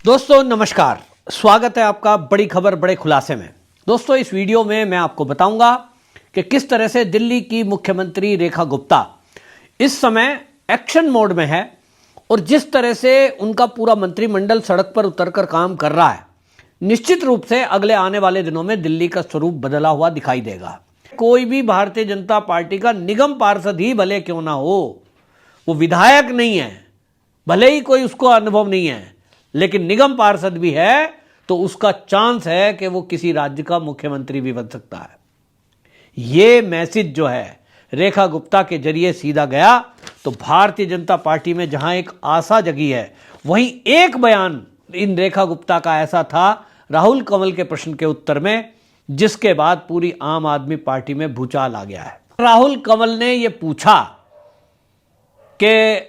दोस्तों नमस्कार, स्वागत है आपका बड़ी खबर बड़े खुलासे में। दोस्तों इस वीडियो में मैं आपको बताऊंगा कि किस तरह से दिल्ली की मुख्यमंत्री रेखा गुप्ता इस समय एक्शन मोड में है और जिस तरह से उनका पूरा मंत्रिमंडल सड़क पर उतरकर काम कर रहा है, निश्चित रूप से अगले आने वाले दिनों में दिल्ली का स्वरूप बदला हुआ दिखाई देगा। कोई भी भारतीय जनता पार्टी का निगम पार्षद ही भले क्यों ना हो, वो विधायक नहीं है, भले ही कोई उसको अनुभव नहीं है, लेकिन निगम पार्षद भी है तो उसका चांस है कि वो किसी राज्य का मुख्यमंत्री भी बन सकता है। ये मैसेज जो है रेखा गुप्ता के जरिए सीधा गया तो भारतीय जनता पार्टी में जहां एक आशा जगी है, वहीं एक बयान इन रेखा गुप्ता का ऐसा था राहुल कंवल के प्रश्न के उत्तर में, जिसके बाद पूरी आम आदमी पार्टी में भूचाल आ गया है। राहुल कंवल ने यह पूछा कि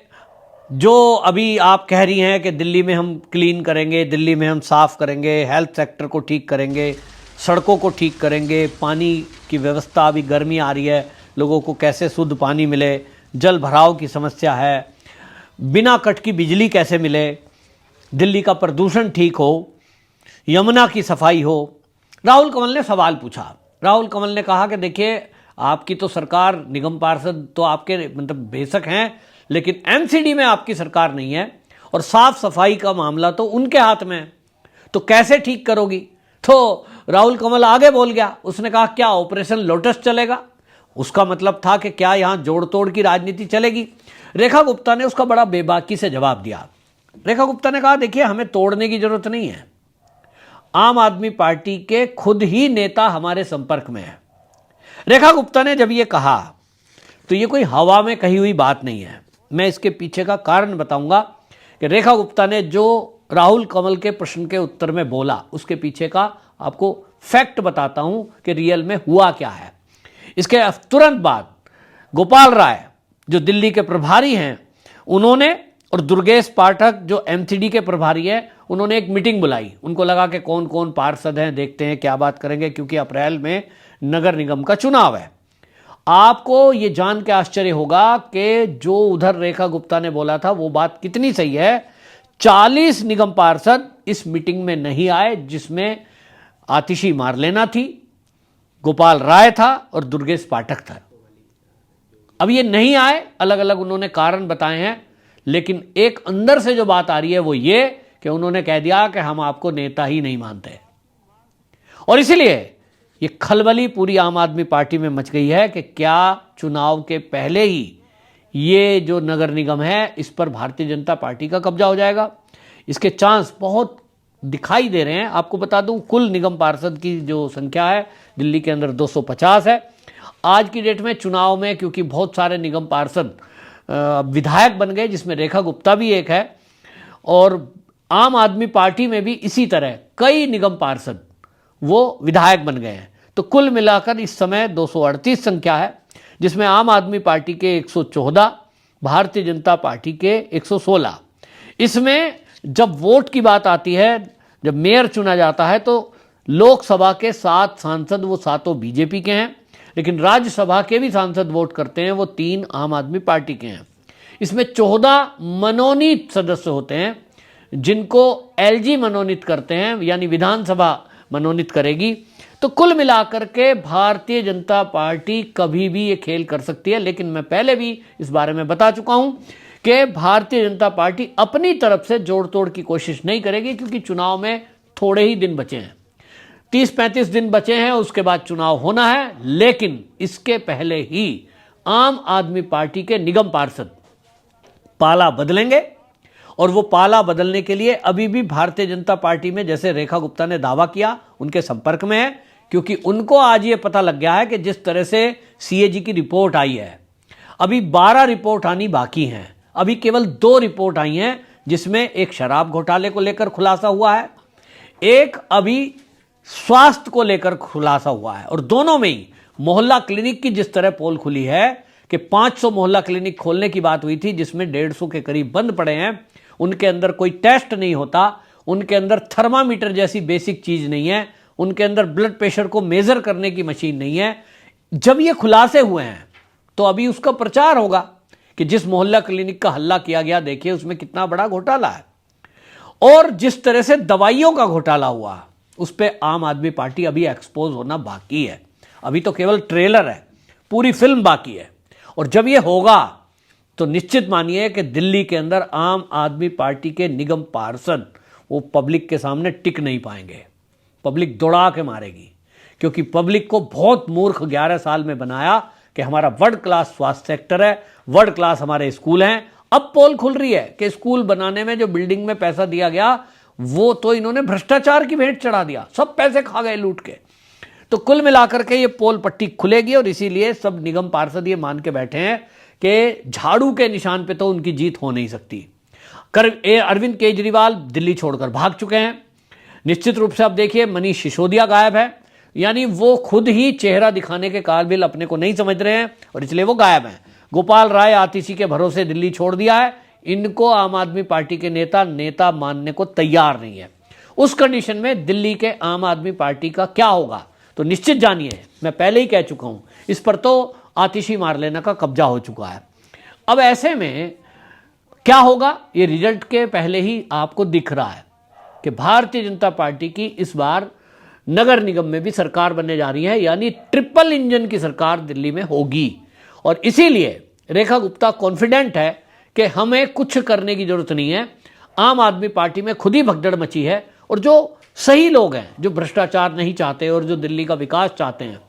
जो अभी आप कह रही हैं कि दिल्ली में हम क्लीन करेंगे, दिल्ली में हम साफ करेंगे, हेल्थ सेक्टर को ठीक करेंगे, सड़कों को ठीक करेंगे, पानी की व्यवस्था, अभी गर्मी आ रही है, लोगों को कैसे शुद्ध पानी मिले, जल भराव की समस्या है, बिना कट की बिजली कैसे मिले, दिल्ली का प्रदूषण ठीक हो, यमुना की सफाई हो। राहुल कंवल ने सवाल पूछा। राहुल कंवल ने कहा कि देखिए, आपकी तो सरकार, निगम पार्षद तो आपके मतलब बेशक हैं, लेकिन एमसीडी में आपकी सरकार नहीं है और साफ सफाई का मामला तो उनके हाथ में है, तो कैसे ठीक करोगी? तो राहुल कंवल आगे बोल गया। उसने कहा क्या ऑपरेशन लोटस चलेगा? उसका मतलब था कि क्या यहां जोड़ तोड़ की राजनीति चलेगी? रेखा गुप्ता ने उसका बड़ा बेबाकी से जवाब दिया। रेखा गुप्ता ने कहा देखिए, हमें तोड़ने की जरूरत नहीं है, आम आदमी पार्टी के खुद ही नेता हमारे संपर्क में है। रेखा गुप्ता ने जब यह कहा तो यह कोई हवा में कही हुई बात नहीं है। मैं इसके पीछे का कारण बताऊंगा कि रेखा गुप्ता ने जो राहुल कंवल के प्रश्न के उत्तर में बोला, उसके पीछे का आपको फैक्ट बताता हूं कि रियल में हुआ क्या है। इसके तुरंत बाद गोपाल राय जो दिल्ली के प्रभारी हैं, उन्होंने, और दुर्गेश पाठक जो एमसीडी के प्रभारी है, उन्होंने एक मीटिंग बुलाई। उनको लगा कि कौन कौन पार्षद हैं, देखते हैं क्या बात करेंगे, क्योंकि अप्रैल में नगर निगम का चुनाव है। आपको ये जान के आश्चर्य होगा कि जो उधर रेखा गुप्ता ने बोला था वो बात कितनी सही है। 40 निगम पार्षद इस मीटिंग में नहीं आए, जिसमें आतिशी मारलेना थी, गोपाल राय था और दुर्गेश पाठक था। अब ये नहीं आए, अलग अलग उन्होंने कारण बताए हैं, लेकिन एक अंदर से जो बात आ रही है वो ये कि उन्होंने कह दिया कि हम आपको नेता ही नहीं मानते। और इसलिए ये खलबली पूरी आम आदमी पार्टी में मच गई है कि क्या चुनाव के पहले ही ये जो नगर निगम है, इस पर भारतीय जनता पार्टी का कब्जा हो जाएगा। इसके चांस बहुत दिखाई दे रहे हैं। आपको बता दूं, कुल निगम पार्षद की जो संख्या है दिल्ली के अंदर 250 है। आज की डेट में चुनाव में, क्योंकि बहुत सारे निगम पार्षद विधायक बन गए, जिसमें रेखा गुप्ता भी एक है, और आम आदमी पार्टी में भी इसी तरह कई निगम पार्षद वो विधायक बन गए हैं। तो कुल मिलाकर इस समय 238 संख्या है, जिसमें आम आदमी पार्टी के 114, भारतीय जनता पार्टी के 116। इसमें जब वोट की बात आती है, जब मेयर चुना जाता है, तो लोकसभा के 7 सांसद वो सातों बीजेपी के हैं, लेकिन राज्यसभा के भी सांसद वोट करते हैं, वो 3 आम आदमी पार्टी के हैं। इसमें 14 मनोनीत सदस्य होते हैं, जिनको एलजी मनोनीत करते हैं, यानी विधानसभा मनोनीत करेगी। तो कुल मिलाकर के भारतीय जनता पार्टी कभी भी ये खेल कर सकती है। लेकिन मैं पहले भी इस बारे में बता चुका हूं कि भारतीय जनता पार्टी अपनी तरफ से जोड़ तोड़ की कोशिश नहीं करेगी, क्योंकि चुनाव में थोड़े ही दिन बचे हैं, 30-35 दिन बचे हैं, उसके बाद चुनाव होना है। लेकिन इसके पहले ही आम आदमी पार्टी के निगम पार्षद पाला बदलेंगे, और वो पाला बदलने के लिए अभी भी भारतीय जनता पार्टी में, जैसे रेखा गुप्ता ने दावा किया, उनके संपर्क में है। क्योंकि उनको आज ये पता लग गया है कि जिस तरह से सीएजी की रिपोर्ट आई है, अभी 12 रिपोर्ट आनी बाकी हैं। अभी केवल 2 रिपोर्ट आई हैं, जिसमें एक शराब घोटाले को लेकर खुलासा हुआ है, एक अभी स्वास्थ्य को लेकर खुलासा हुआ है। और दोनों में ही मोहल्ला क्लिनिक की जिस तरह पोल खुली है कि 500 मोहल्ला क्लिनिक खोलने की बात हुई थी, जिसमें 150 के करीब बंद पड़े हैं, उनके अंदर कोई टेस्ट नहीं होता, उनके अंदर थर्मामीटर जैसी बेसिक चीज नहीं है, उनके अंदर ब्लड प्रेशर को मेजर करने की मशीन नहीं है। जब ये खुलासे हुए हैं तो अभी उसका प्रचार होगा कि जिस मोहल्ला क्लिनिक का हल्ला किया गया, देखिए उसमें कितना बड़ा घोटाला है। और जिस तरह से दवाइयों का घोटाला हुआ उस पर आम आदमी पार्टी अभी एक्सपोज होना बाकी है। अभी तो केवल ट्रेलर है, पूरी फिल्म बाकी है। और जब ये होगा तो निश्चित मानिए कि दिल्ली के अंदर आम आदमी पार्टी के निगम पार्षद वो पब्लिक के सामने टिक नहीं पाएंगे। पब्लिक दौड़ा के मारेगी, क्योंकि पब्लिक को बहुत मूर्ख 11 साल में बनाया कि हमारा वर्ल्ड क्लास स्वास्थ्य सेक्टर है, वर्ल्ड क्लास हमारे स्कूल हैं। अब पोल खुल रही है कि स्कूल बनाने में जो बिल्डिंग में पैसा दिया गया वो तो इन्होंने भ्रष्टाचार की भेंट चढ़ा दिया, सब पैसे खा गए लूट के। तो कुल मिलाकर के ये पोल पट्टी खुलेगी और इसीलिए सब निगम पार्षद ये मान के बैठे हैं कि झाड़ू के निशान पे तो उनकी जीत हो नहीं सकती। अरविंद केजरीवाल दिल्ली छोड़कर भाग चुके हैं। निश्चित रूप से आप देखिए मनीष सिसोदिया गायब है, यानी वो खुद ही चेहरा दिखाने के काबिल अपने को नहीं समझ रहे हैं और इसलिए वो गायब हैं। गोपाल राय आतिशी के भरोसे दिल्ली छोड़ दिया है। इनको आम आदमी पार्टी के नेता मानने को तैयार नहीं है। उस कंडीशन में दिल्ली के आम आदमी पार्टी का क्या होगा तो निश्चित जानिए, मैं पहले ही कह चुका हूं, इस पर तो आतिशी मार लेना का कब्जा हो चुका है। अब ऐसे में क्या होगा ये रिजल्ट के पहले ही आपको दिख रहा है कि भारतीय जनता पार्टी की इस बार नगर निगम में भी सरकार बनने जा रही है, यानी ट्रिपल इंजन की सरकार दिल्ली में होगी। और इसीलिए रेखा गुप्ता कॉन्फिडेंट है कि हमें कुछ करने की जरूरत नहीं है। आम आदमी पार्टी में खुद ही भगदड़ मची है और जो सही लोग हैं, जो भ्रष्टाचार नहीं चाहते और जो दिल्ली का विकास चाहते हैं,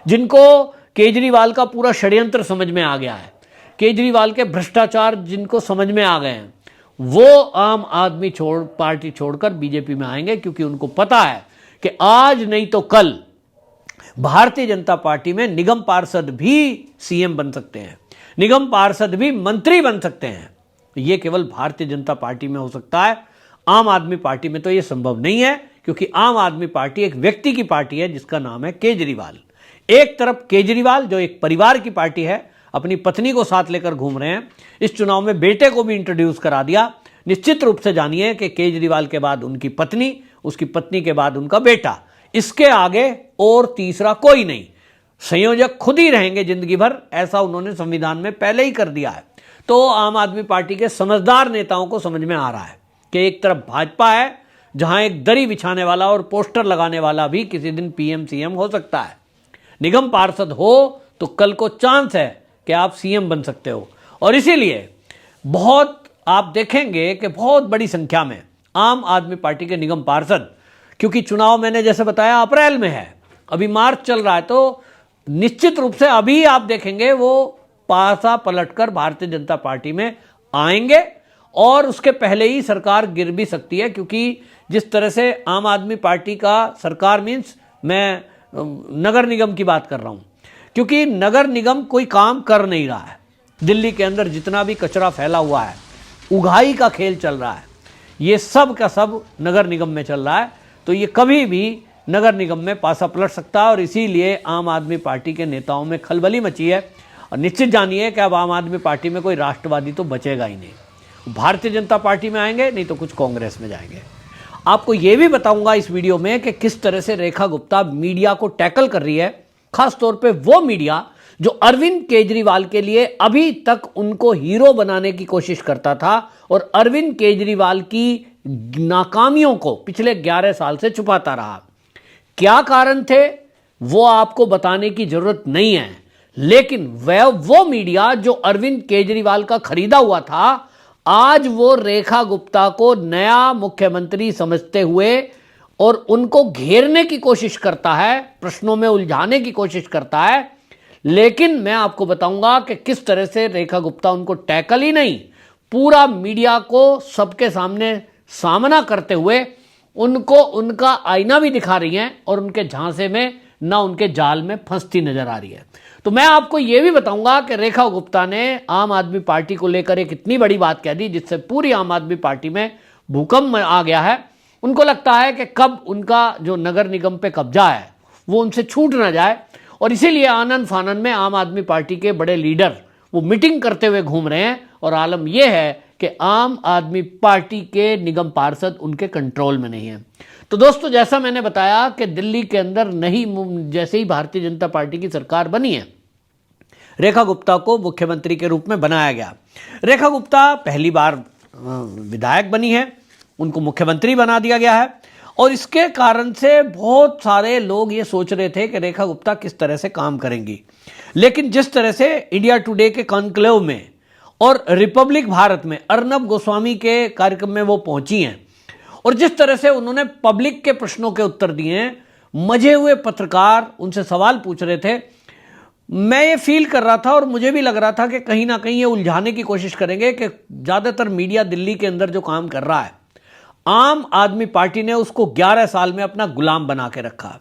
जिनको केजरीवाल का पूरा षड्यंत्र समझ में आ गया है, केजरीवाल के भ्रष्टाचार जिनको समझ में आ गए हैं, वो आम आदमी पार्टी छोड़कर बीजेपी में आएंगे, क्योंकि उनको पता है कि आज नहीं तो कल भारतीय जनता पार्टी में निगम पार्षद भी सीएम बन सकते हैं, निगम पार्षद भी मंत्री बन सकते हैं। ये केवल भारतीय जनता पार्टी में हो सकता है, आम आदमी पार्टी में तो ये संभव नहीं है, क्योंकि आम आदमी पार्टी एक व्यक्ति की पार्टी है जिसका नाम है केजरीवाल। एक तरफ केजरीवाल जो एक परिवार की पार्टी है, अपनी पत्नी को साथ लेकर घूम रहे हैं, इस चुनाव में बेटे को भी इंट्रोड्यूस करा दिया। निश्चित रूप से जानिए कि केजरीवाल के बाद उनकी पत्नी, उसकी पत्नी के बाद उनका बेटा, इसके आगे और तीसरा कोई नहीं। संयोजक खुद ही रहेंगे जिंदगी भर, ऐसा उन्होंने संविधान में पहले ही कर दिया है। तो आम आदमी पार्टी के समझदार नेताओं को समझ में आ रहा है कि एक तरफ भाजपा है जहां एक दरी बिछाने वाला और पोस्टर लगाने वाला भी किसी दिन पीएम सीएम हो सकता है। निगम पार्षद हो तो कल को चांस है कि आप सीएम बन सकते हो। और इसीलिए बहुत आप देखेंगे कि बहुत बड़ी संख्या में आम आदमी पार्टी के निगम पार्षद, क्योंकि चुनाव मैंने जैसे बताया अप्रैल में है, अभी मार्च चल रहा है, तो निश्चित रूप से अभी आप देखेंगे वो पासा पलटकर भारतीय जनता पार्टी में आएंगे और उसके पहले ही सरकार गिर भी सकती है। क्योंकि जिस तरह से आम आदमी पार्टी का सरकार मीन्स मैं नगर निगम की बात कर रहा हूं, क्योंकि नगर निगम कोई काम कर नहीं रहा है। दिल्ली के अंदर जितना भी कचरा फैला हुआ है, उगाही का खेल चल रहा है, ये सब का सब नगर निगम में चल रहा है। तो ये कभी भी नगर निगम में पासा पलट सकता है और इसीलिए आम आदमी पार्टी के नेताओं में खलबली मची है। और निश्चित जानिए कि अब आम आदमी पार्टी में कोई राष्ट्रवादी तो बचेगा ही नहीं। भारतीय जनता पार्टी में आएंगे, नहीं तो कुछ कांग्रेस में जाएंगे। आपको यह भी बताऊंगा इस वीडियो में कि किस तरह से रेखा गुप्ता मीडिया को टैकल कर रही है, खास तौर पे वो मीडिया जो अरविंद केजरीवाल के लिए अभी तक उनको हीरो बनाने की कोशिश करता था और अरविंद केजरीवाल की नाकामियों को पिछले 11 साल से छुपाता रहा। क्या कारण थे वो आपको बताने की जरूरत नहीं है, लेकिन वो मीडिया जो अरविंद केजरीवाल का खरीदा हुआ था, आज वो रेखा गुप्ता को नया मुख्यमंत्री समझते हुए और उनको घेरने की कोशिश करता है, प्रश्नों में उलझाने की कोशिश करता है। लेकिन मैं आपको बताऊंगा कि किस तरह से रेखा गुप्ता उनको टैकल ही नहीं, पूरा मीडिया को सबके सामने सामना करते हुए उनको उनका आईना भी दिखा रही हैं और उनके झांसे में ना उनके जाल में फंसती नजर आ रही है। तो मैं आपको यह भी बताऊंगा कि रेखा गुप्ता ने आम आदमी पार्टी को लेकर एक इतनी बड़ी बात कह दी जिससे पूरी आम आदमी पार्टी में भूकंप आ गया है। उनको लगता है कि कब उनका जो नगर निगम पे कब्जा है वो उनसे छूट ना जाए, और इसीलिए आनन फानन में आम आदमी पार्टी के बड़े लीडर वो मीटिंग करते हुए घूम रहे हैं। और आलम यह है कि आम आदमी पार्टी के निगम पार्षद उनके कंट्रोल में नहीं है। तो दोस्तों, जैसा मैंने बताया कि दिल्ली के अंदर जैसे ही भारतीय जनता पार्टी की सरकार बनी है, रेखा गुप्ता को मुख्यमंत्री के रूप में बनाया गया। रेखा गुप्ता पहली बार विधायक बनी है उनको मुख्यमंत्री बना दिया गया है। और इसके कारण से बहुत सारे लोग ये सोच रहे थे कि रेखा गुप्ता किस तरह से काम करेंगी, लेकिन जिस तरह से इंडिया टुडे के कॉन्क्लेव में और रिपब्लिक भारत में अर्नब गोस्वामी के कार्यक्रम में वो पहुंची हैं और जिस तरह से उन्होंने पब्लिक के प्रश्नों के उत्तर दिए हैं, मजे हुए पत्रकार उनसे सवाल पूछ रहे थे, मैं ये फील कर रहा था और मुझे भी लग रहा था कि कहीं ना कहीं ये उलझाने की कोशिश करेंगे कि ज़्यादातर मीडिया दिल्ली के अंदर जो काम कर रहा है, आम आदमी पार्टी ने उसको 11 साल में अपना गुलाम बना के रखा।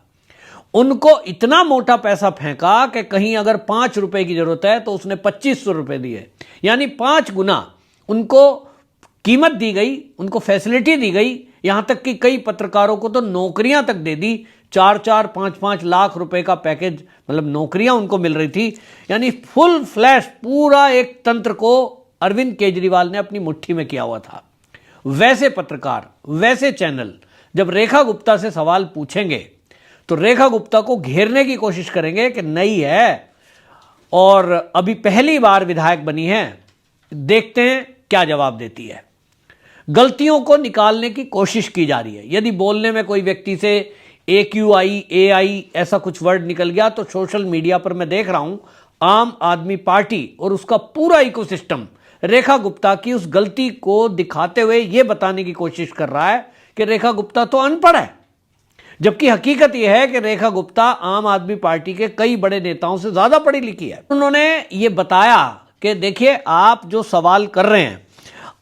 उनको इतना मोटा पैसा फेंका कि कहीं अगर 5 रुपए की जरूरत है तो उसने 2500 रुपए दिए, यानी 5 गुना उनको कीमत दी गई, उनको फैसिलिटी दी गई। यहां तक कि कई पत्रकारों को तो नौकरियां तक दे दी, 4-4, 5-5 लाख रुपए का पैकेज, मतलब नौकरियां उनको मिल रही थी। यानी फुल फ्लैश पूरा एक तंत्र को अरविंद केजरीवाल ने अपनी मुट्ठी में किया हुआ था। वैसे पत्रकार, वैसे चैनल जब रेखा गुप्ता से सवाल पूछेंगे तो रेखा गुप्ता को घेरने की कोशिश करेंगे कि नई है और अभी पहली बार विधायक बनी है, देखते हैं क्या जवाब देती है। गलतियों को निकालने की कोशिश की जा रही है। यदि बोलने में कोई व्यक्ति से AQI AI ऐसा कुछ वर्ड निकल गया तो सोशल मीडिया पर मैं देख रहा हूं आम आदमी पार्टी और उसका पूरा इकोसिस्टम रेखा गुप्ता की उस गलती को दिखाते हुए यह बताने की कोशिश कर रहा है कि रेखा गुप्ता तो अनपढ़ है, जबकि हकीकत यह है कि रेखा गुप्ता आम आदमी पार्टी के कई बड़े नेताओं से ज्यादा पढ़ी लिखी है। उन्होंने ये बताया कि देखिए, आप जो सवाल कर रहे हैं,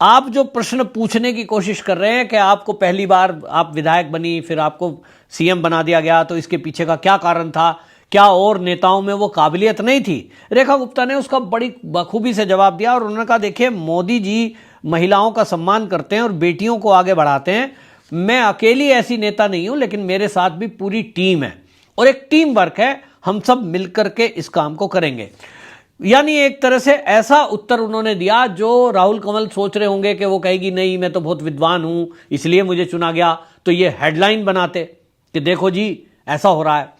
आप जो प्रश्न पूछने की कोशिश कर रहे हैं कि आपको पहली बार आप विधायक बनी, फिर आपको CM बना दिया गया, तो इसके पीछे का क्या कारण था, क्या और नेताओं में वो काबिलियत नहीं थी? रेखा गुप्ता ने उसका बड़ी बखूबी से जवाब दिया और उन्होंने कहा, देखिए, मोदी जी महिलाओं का सम्मान करते हैं और बेटियों को आगे बढ़ाते हैं। मैं अकेली ऐसी नेता नहीं हूं, लेकिन मेरे साथ भी पूरी टीम है और एक टीम वर्क है, हम सब मिलकर के इस काम को करेंगे। यानी एक तरह से ऐसा उत्तर उन्होंने दिया जो राहुल कंवल सोच रहे होंगे कि वो कहेगी नहीं, मैं तो बहुत विद्वान हूं इसलिए मुझे चुना गया, तो ये हेडलाइन बनाते कि देखो जी ऐसा हो रहा है।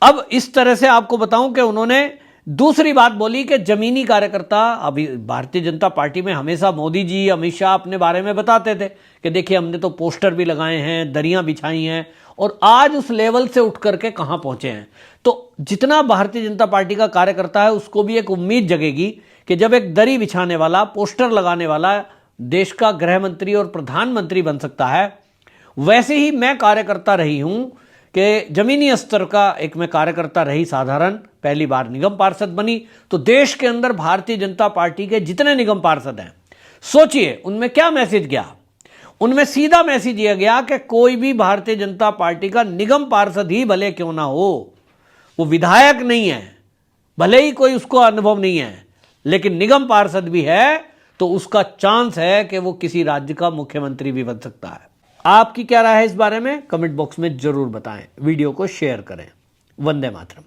अब इस तरह से आपको बताऊं कि उन्होंने दूसरी बात बोली कि जमीनी कार्यकर्ता, अभी भारतीय जनता पार्टी में हमेशा मोदी जी, अमित शाह अपने बारे में बताते थे कि देखिए हमने तो पोस्टर भी लगाए हैं, दरियां बिछाई हैं, और आज उस लेवल से उठ करके कहां पहुंचे हैं। तो जितना भारतीय जनता पार्टी का कार्यकर्ता है उसको भी एक उम्मीद जगेगी कि जब एक दरी बिछाने वाला, पोस्टर लगाने वाला देश का गृह मंत्री और प्रधानमंत्री बन सकता है, वैसे ही मैं कार्यकर्ता रही हूं कि जमीनी स्तर का एक मैं कार्यकर्ता रही, साधारण, पहली बार निगम पार्षद बनी। तो देश के अंदर भारतीय जनता पार्टी के जितने निगम पार्षद हैं, सोचिए उनमें क्या मैसेज गया। उनमें सीधा मैसेज यह गया कि कोई भी भारतीय जनता पार्टी का निगम पार्षद ही भले क्यों ना हो, वो विधायक नहीं है, भले ही कोई उसको अनुभव नहीं है, लेकिन निगम पार्षद भी है तो उसका चांस है कि वो किसी राज्य का मुख्यमंत्री भी बन सकता है। आपकी क्या राय है इस बारे में? कमेंट बॉक्स में जरूर बताएं, वीडियो को शेयर करें। वंदे मातरम।